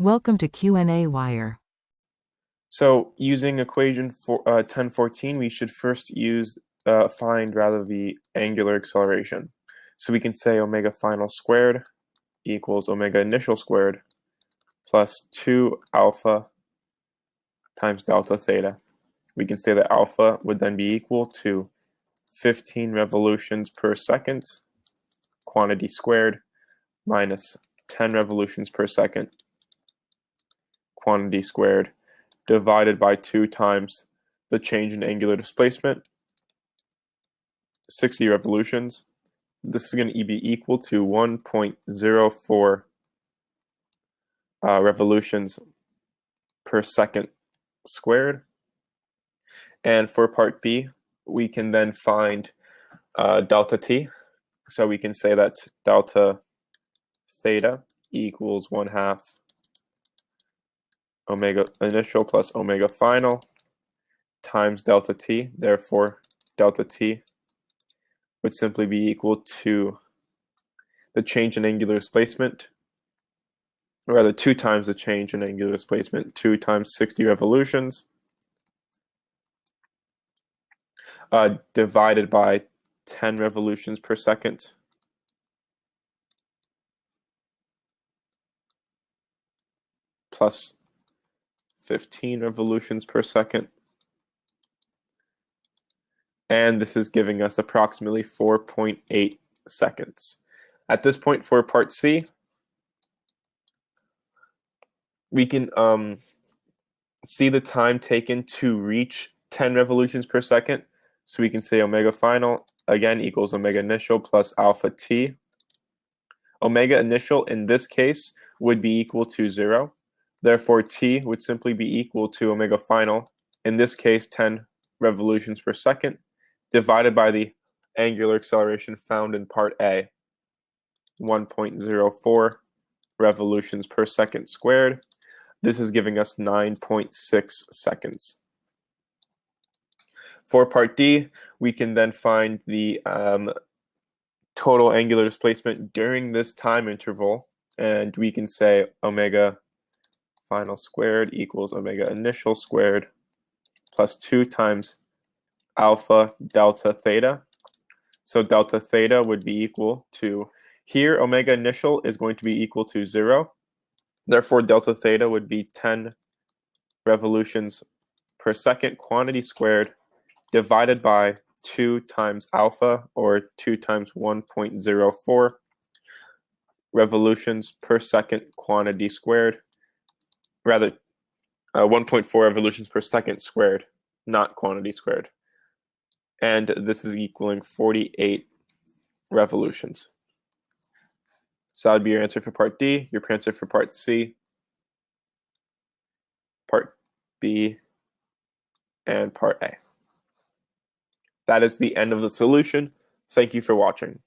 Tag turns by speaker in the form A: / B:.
A: Welcome to qnawire.
B: So using equation 1014, we should first find the angular acceleration. So we can say omega final squared equals omega initial squared plus 2 alpha times delta theta. We can say that alpha would then be equal to 15 revolutions per second, quantity squared, minus 10 revolutions per second, quantity squared, divided by 2 times the change in angular displacement, 60 revolutions. This is going to be equal to 1.04 revolutions per second squared. And for part B, we can then find delta t. So we can say that delta theta equals 1/2 omega initial plus omega final times delta t. Therefore, delta t would simply be equal to the change in angular displacement, or rather 2 times the change in angular displacement, 2 times 60 revolutions, divided by 10 revolutions per second, plus 15 revolutions per second. And this is giving us approximately 4.8 seconds. At this point, for part C, we can see the time taken to reach 10 revolutions per second. So we can say omega final, again, equals omega initial plus alpha t. Omega initial, in this case, would be equal to 0. Therefore, t would simply be equal to omega final, in this case, 10 revolutions per second, divided by the angular acceleration found in part A, 1.04 revolutions per second squared. This is giving us 9.6 seconds. For part D, we can then find the total angular displacement during this time interval, and we can say omega final squared equals omega initial squared plus 2 times alpha delta theta. So delta theta would be equal to, here omega initial is going to be equal to 0. Therefore, delta theta would be 10 revolutions per second, quantity squared, divided by 2 times alpha, or 2 times 1.04 revolutions per second, quantity squared. Rather, 1.4 revolutions per second squared, not quantity squared. And this is equaling 48 revolutions. So that would be your answer for part D, your answer for part C, part B, and part A. That is the end of the solution. Thank you for watching.